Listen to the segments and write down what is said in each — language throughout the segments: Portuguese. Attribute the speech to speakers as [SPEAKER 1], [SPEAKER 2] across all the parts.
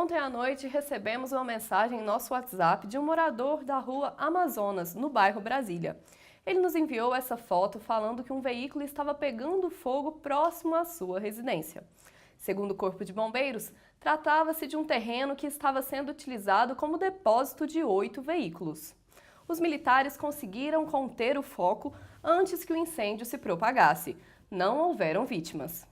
[SPEAKER 1] Ontem à noite recebemos uma mensagem em nosso WhatsApp de um morador da rua Amazonas, no bairro Brasília. Ele nos enviou essa foto falando que um veículo estava pegando fogo próximo à sua residência. Segundo o Corpo de Bombeiros, tratava-se de um terreno que estava sendo utilizado como depósito de 8 veículos. Os militares conseguiram conter o foco antes que o incêndio se propagasse. Não houveram vítimas.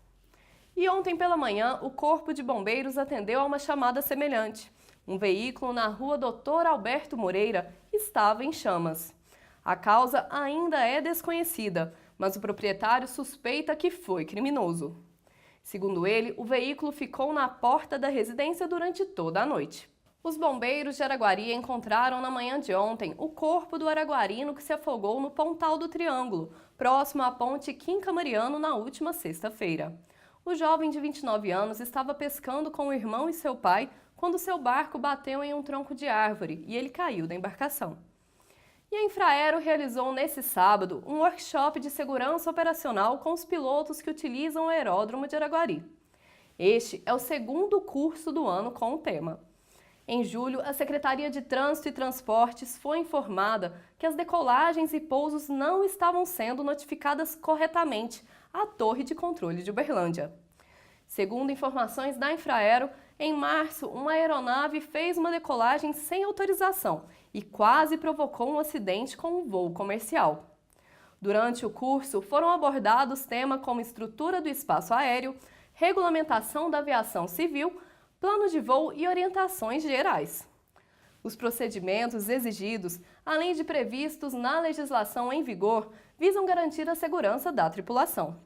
[SPEAKER 1] E ontem pela manhã, o Corpo de Bombeiros atendeu a uma chamada semelhante. Um veículo na rua Dr. Alberto Moreira estava em chamas. A causa ainda é desconhecida, mas o proprietário suspeita que foi criminoso. Segundo ele, o veículo ficou na porta da residência durante toda a noite. Os bombeiros de Araguari encontraram na manhã de ontem o corpo do araguarino que se afogou no Pontal do Triângulo, próximo à ponte Quinca Mariano, na última sexta-feira. O jovem de 29 anos estava pescando com o irmão e seu pai quando seu barco bateu em um tronco de árvore e ele caiu da embarcação. E a Infraero realizou nesse sábado um workshop de segurança operacional com os pilotos que utilizam o aeródromo de Araguari. Este é o segundo curso do ano com o tema. Em julho, a Secretaria de Trânsito e Transportes foi informada que as decolagens e pousos não estavam sendo notificadas corretamente à Torre de Controle de Uberlândia. Segundo informações da Infraero, em março, uma aeronave fez uma decolagem sem autorização e quase provocou um acidente com um voo comercial. Durante o curso, foram abordados temas como estrutura do espaço aéreo, regulamentação da aviação civil, plano de voo e orientações gerais. Os procedimentos exigidos, além de previstos na legislação em vigor, visam garantir a segurança da tripulação.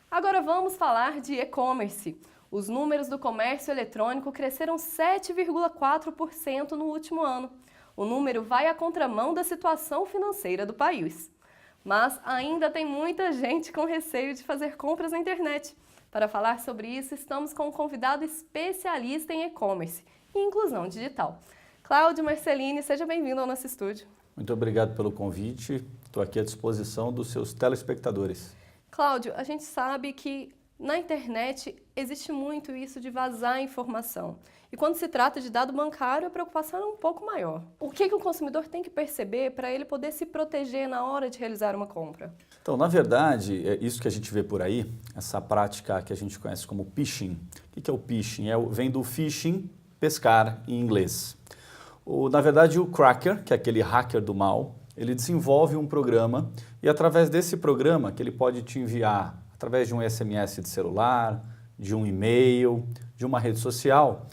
[SPEAKER 1] Agora vamos falar de e-commerce. Os números do comércio eletrônico cresceram 7,4% no último ano. O número vai à contramão da situação financeira do país. Mas ainda tem muita gente com receio de fazer compras na internet. Para falar sobre isso, estamos com um convidado especialista em e-commerce e inclusão digital. Cláudio Marcelini, seja bem-vindo ao nosso estúdio.
[SPEAKER 2] Muito obrigado pelo convite. Estou aqui à disposição dos seus telespectadores.
[SPEAKER 1] Cláudio, a gente sabe que na internet existe muito isso de vazar informação. E quando se trata de dado bancário, a preocupação é um pouco maior. O que o consumidor tem que perceber para ele poder se proteger na hora de realizar uma compra?
[SPEAKER 2] Então, na verdade, é isso que a gente vê por aí, essa prática que a gente conhece como phishing. O que é o phishing? Vem do phishing, pescar em inglês. Na verdade, o cracker, que é aquele hacker do mal, ele desenvolve um programa e através desse programa que ele pode te enviar através de um SMS de celular, de um e-mail, de uma rede social,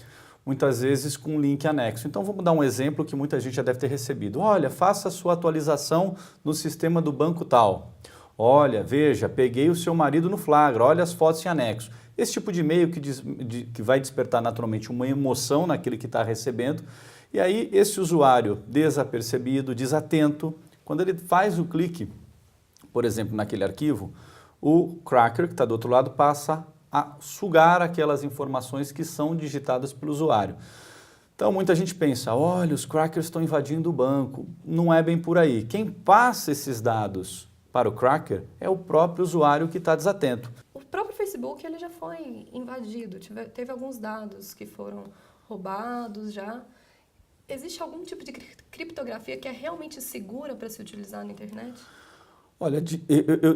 [SPEAKER 2] muitas vezes com um link anexo. Então vamos dar um exemplo que muita gente já deve ter recebido. Olha, faça a sua atualização no sistema do banco tal. Olha, veja, peguei o seu marido no flagra, olha as fotos em anexo. Esse tipo de e-mail que vai despertar naturalmente uma emoção naquele que está recebendo. E aí esse usuário desapercebido, desatento, quando ele faz o clique, por exemplo, naquele arquivo, o cracker que está do outro lado passa a sugar aquelas informações que são digitadas pelo usuário. Então muita gente pensa, olha, os crackers estão invadindo o banco. Não é bem por aí. Quem passa esses dados para o cracker é o próprio usuário que está desatento.
[SPEAKER 1] O próprio Facebook ele já foi invadido, teve alguns dados que foram roubados já. Existe algum tipo de criptografia que é realmente segura para se utilizar na internet?
[SPEAKER 2] Olha,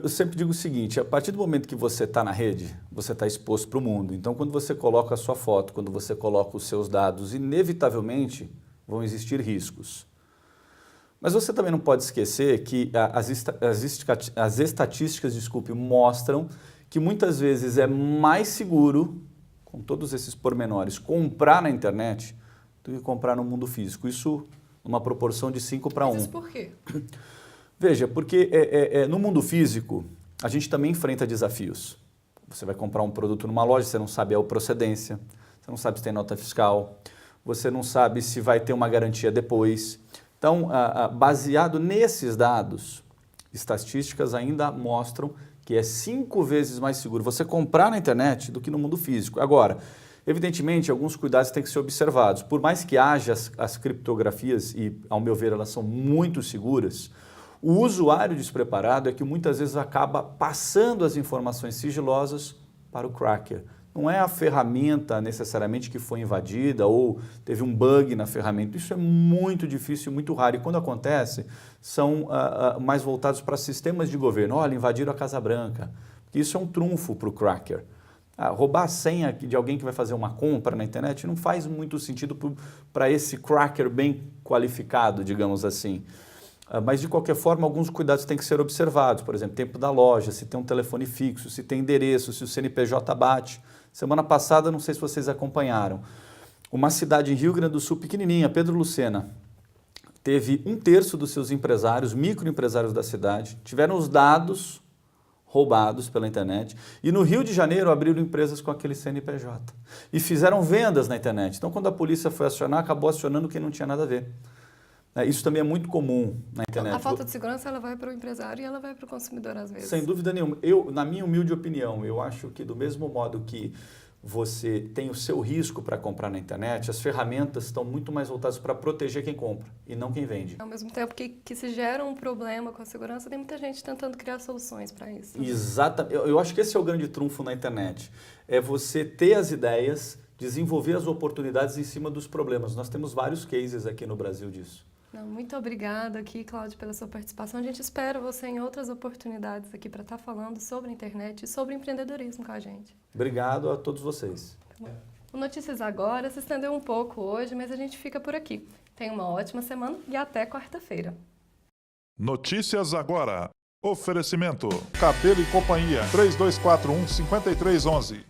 [SPEAKER 2] eu sempre digo o seguinte, a partir do momento que você está na rede, você está exposto para o mundo. Então, quando você coloca a sua foto, quando você coloca os seus dados, inevitavelmente vão existir riscos. Mas você também não pode esquecer que as estatísticas, mostram que muitas vezes é mais seguro, com todos esses pormenores, comprar na internet do que comprar no mundo físico. Isso numa proporção de 5 para 1.
[SPEAKER 1] Mas isso por quê?
[SPEAKER 2] Veja, porque no mundo físico a gente também enfrenta desafios. Você vai comprar um produto numa loja, você não sabe a procedência, você não sabe se tem nota fiscal, você não sabe se vai ter uma garantia depois. Então, baseado nesses dados, estatísticas ainda mostram que é 5 vezes mais seguro você comprar na internet do que no mundo físico. Agora, evidentemente, alguns cuidados têm que ser observados. Por mais que haja as criptografias, e ao meu ver elas são muito seguras, o usuário despreparado é que muitas vezes acaba passando as informações sigilosas para o cracker, não é a ferramenta necessariamente que foi invadida ou teve um bug na ferramenta. Isso é muito difícil, muito raro. E quando acontece, são mais voltados para sistemas de governo. Olha, invadiram a Casa Branca. Isso é um trunfo para o cracker. Roubar a senha de alguém que vai fazer uma compra na internet não faz muito sentido para esse cracker bem qualificado, digamos assim. Mas, de qualquer forma, alguns cuidados têm que ser observados. Por exemplo, tempo da loja, se tem um telefone fixo, se tem endereço, se o CNPJ bate. Semana passada, não sei se vocês acompanharam, uma cidade em Rio Grande do Sul pequenininha, Pedro Lucena, teve 1/3 dos seus empresários, microempresários da cidade, tiveram os dados roubados pela internet, e no Rio de Janeiro abriram empresas com aquele CNPJ e fizeram vendas na internet. Então, quando a polícia foi acionar, acabou acionando quem não tinha nada a ver. Isso também é muito comum na internet.
[SPEAKER 1] A falta de segurança ela vai para o empresário e ela vai para o consumidor às vezes.
[SPEAKER 2] Sem dúvida nenhuma. Na minha humilde opinião, eu acho que do mesmo modo que você tem o seu risco para comprar na internet, as ferramentas estão muito mais voltadas para proteger quem compra e não quem vende.
[SPEAKER 1] Ao mesmo tempo que se gera um problema com a segurança, tem muita gente tentando criar soluções para isso.
[SPEAKER 2] Exatamente. Eu acho que esse é o grande trunfo na internet. É você ter as ideias, desenvolver as oportunidades em cima dos problemas. Nós temos vários cases aqui no Brasil disso.
[SPEAKER 1] Muito obrigada aqui, Cláudio, pela sua participação. A gente espera você em outras oportunidades aqui para estar falando sobre a internet e sobre empreendedorismo com a gente.
[SPEAKER 2] Obrigado a todos vocês.
[SPEAKER 1] O Notícias Agora se estendeu um pouco hoje, mas a gente fica por aqui. Tenha uma ótima semana e até quarta-feira.
[SPEAKER 3] Notícias Agora. Oferecimento. Cabelo e Companhia. 3241-5311.